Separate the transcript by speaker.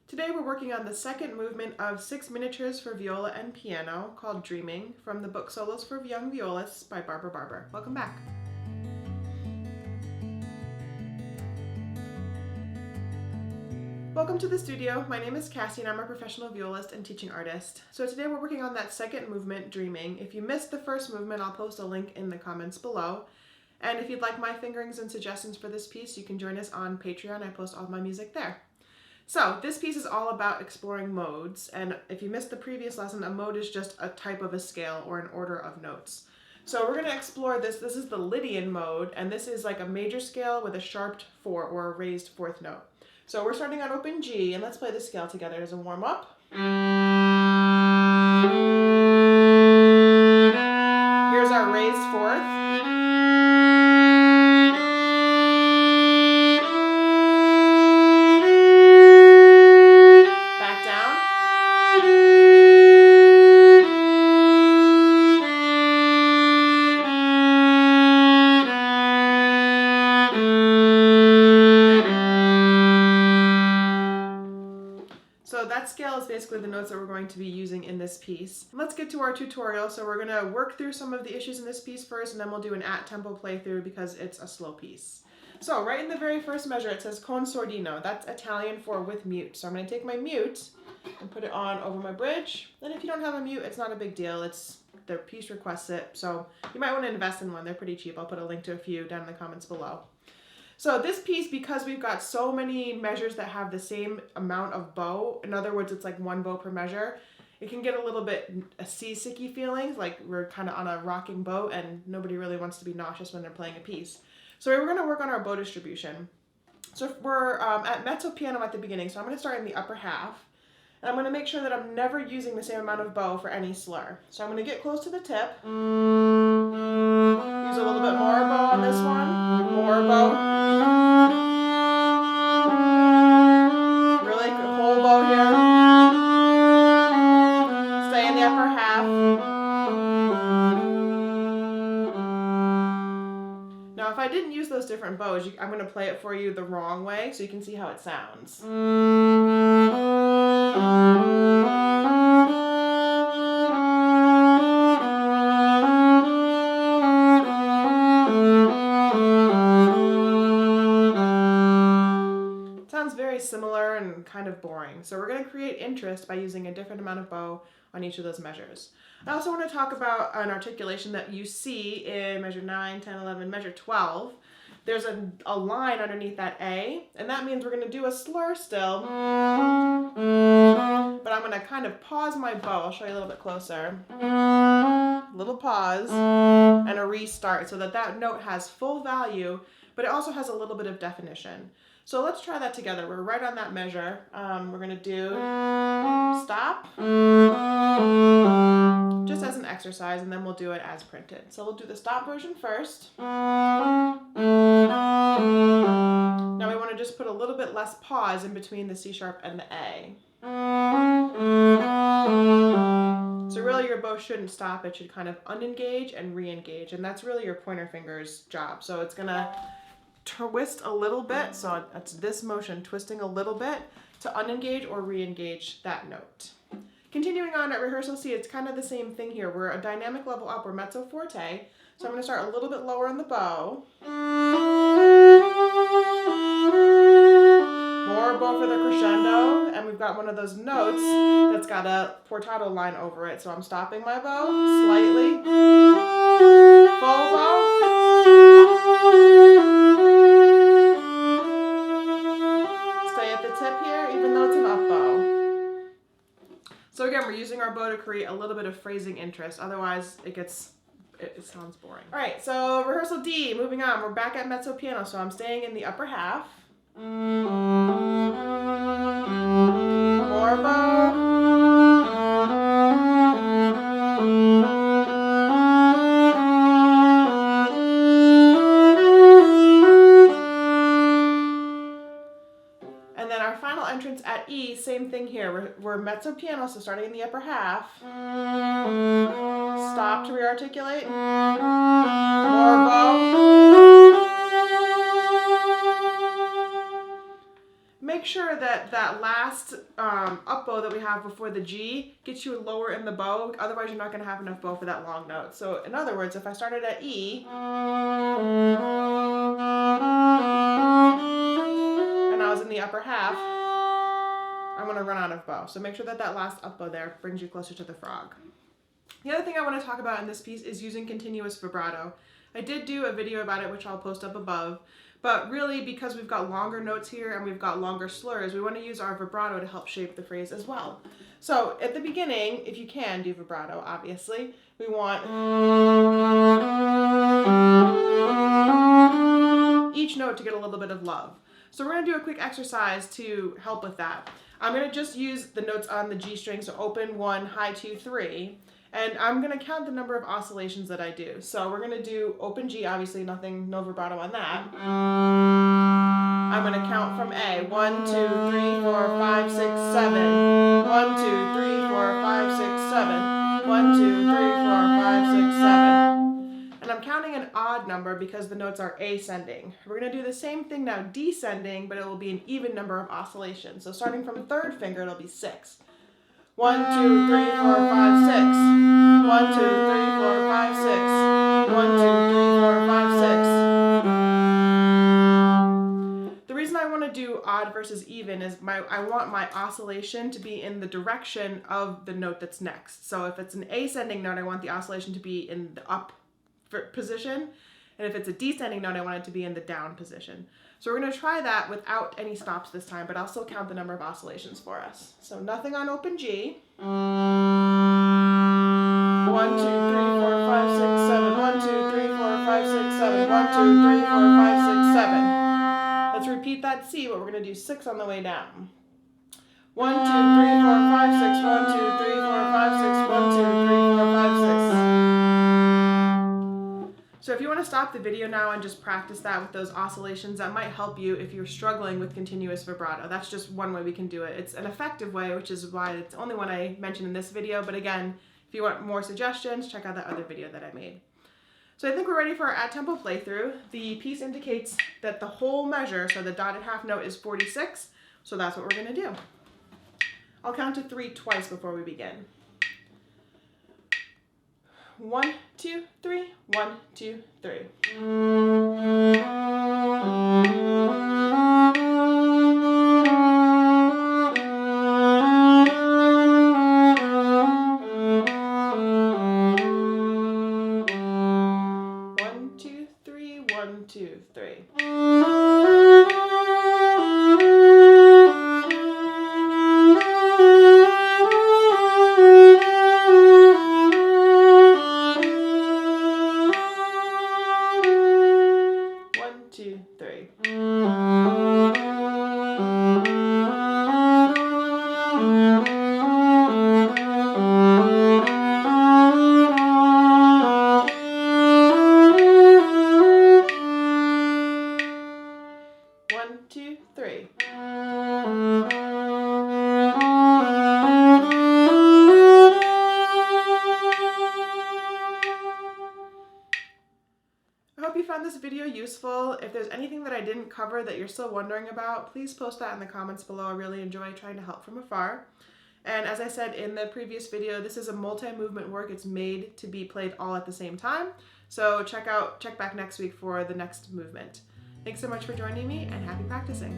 Speaker 1: Today we're working on the second movement of 6 miniatures for viola and piano called Dreaming from the book Solos for Young Violists by Barbara Barber. Welcome back. Welcome to the studio. My name is Cassie and I'm a professional violist and teaching artist. So today we're working on that second movement, Dreaming. If you missed the first movement, I'll post a link in the comments below. And if you'd like my fingerings and suggestions for this piece, you can join us on Patreon. I post all my music there. So this piece is all about exploring modes, and if you missed the previous lesson, a mode is just a type of a scale or an order of notes. So we're going to explore this. This is the Lydian mode, and this is like a major scale with a sharped 4 or a raised 4th note. So we're starting on open G, and let's play the scale together as a warm-up. Here's our raised 4th. So that scale is basically the notes that we're going to be using in this piece. Let's get to our tutorial. So we're going to work through some of the issues in this piece first, and then we'll do an at-tempo playthrough because it's a slow piece. So right in the very first measure, it says con sordino. That's Italian for with mute. So I'm going to take my mute and put it on over my bridge. And if you don't have a mute, it's not a big deal. It's the piece requests it. So you might want to invest in one. They're pretty cheap. I'll put a link to a few down in the comments below. So this piece, because we've got so many measures that have the same amount of bow, in other words, it's like one bow per measure, it can get a little bit seasicky feelings, like we're kind of on a rocking boat and nobody really wants to be nauseous when they're playing a piece. So we're going to work on our bow distribution. So we're at mezzo piano at the beginning, so I'm going to start in the upper half. And I'm going to make sure that I'm never using the same amount of bow for any slur. So I'm going to get close to the tip. Use a little bit more bow on this one. More bow. Really whole bow here. Stay in the upper half. Now if I didn't use those different bows, I'm going to play it for you the wrong way so you can see how it sounds. Very similar and kind of boring. So we're going to create interest by using a different amount of bow on each of those measures. I also want to talk about an articulation that you see in measure 9, 10, 11, measure 12. There's a line underneath that A, and that means we're going to do a slur still, but I'm going to kind of pause my bow. I'll show you a little bit closer. Little pause and a restart so that that note has full value, but it also has a little bit of definition. So let's try that together. We're right on that measure. We're going to do stop, just as an exercise, and then we'll do it as printed. So we'll do the stop version first. Now we want to just put a little bit less pause in between the C sharp and the A. So really your bow shouldn't stop. It should kind of unengage and re-engage, and that's really your pointer finger's job. So it's going to twist a little bit, so it's this motion, twisting a little bit to unengage or re-engage that note. Continuing on at rehearsal C, it's kind of the same thing here. We're a dynamic level up, we're mezzo forte, so I'm going to start a little bit lower in the bow. More bow for the crescendo, and we've got one of those notes that's got a portato line over it, so I'm stopping my bow slightly. Full bow. So again, we're using our bow to create a little bit of phrasing interest. Otherwise, it sounds boring. All right, so rehearsal D, moving on. We're back at mezzo piano, so I'm staying in the upper half. More bow. And then our final entrance at E, same thing here. We're mezzo piano, so starting in the upper half. Stop to re-articulate. More bow. sure that that last up bow that we have before the G gets you lower in the bow, otherwise you're not going to have enough bow for that long note. So in other words, if I started at E, and I was in the upper half, I'm going to run out of bow. So make sure that that last up bow there brings you closer to the frog. The other thing I want to talk about in this piece is using continuous vibrato. I did do a video about it, which I'll post up above, but really because we've got longer notes here and we've got longer slurs, we want to use our vibrato to help shape the phrase as well. So at the beginning, if you can do vibrato, obviously, we want each note to get a little bit of love. So we're going to do a quick exercise to help with that. I'm going to just use the notes on the G string, so open 1, high 2, 3. And I'm going to count the number of oscillations that I do. So we're going to do open G, obviously no vibrato on that. I'm going to count from A. 1, 2, 3, 4, 5, 6, 7. 1, 2, 3, 4, 5, 6, 7. 1, 2, 3, 4, 5, 6, 7. And I'm counting an odd number because the notes are ascending. We're going to do the same thing now descending, but it will be an even number of oscillations. So starting from third finger, it'll be 6. 1, 2, 3, 4, 5, 6. 1, 2, 3, 4, 5, 6. 1, 2, 3, 4, 5, 6. The reason I want to do odd versus even is I want my oscillation to be in the direction of the note that's next. So if it's an ascending note, I want the oscillation to be in the up position. And if it's a descending note, I want it to be in the down position. So we're going to try that without any stops this time, but I'll still count the number of oscillations for us. So nothing on open G. 1, 2, 3, 4, 5, 6, 7. 1, 2, 3, 4, 5, 6, 7. 1, 2, 3, 4, 5, 6, 7. Let's repeat that C, but we're going to do 6 on the way down. 1, 2, 3, 4, 5, 6. 1, 2, 3, 4, 5, 6. 1, 2, 3, 4, 5, 6. So if you want to stop the video now and just practice that with those oscillations, that might help you if you're struggling with continuous vibrato. That's just one way we can do it. It's an effective way, which is why it's the only one I mentioned in this video. But again, if you want more suggestions, check out that other video that I made. So I think we're ready for our at-tempo playthrough. The piece indicates that the whole measure, so the dotted half note, is 46. So that's what we're going to do. I'll count to 3 twice before we begin. 1, 2, 3. 1, 2, 3. This video useful. If there's anything that I didn't cover that you're still wondering about, please post that in the comments below. I really enjoy trying to help from afar. And as I said in the previous video, this is a multi-movement work. It's made to be played all at the same time. So check back next week for the next movement. Thanks so much for joining me and happy practicing.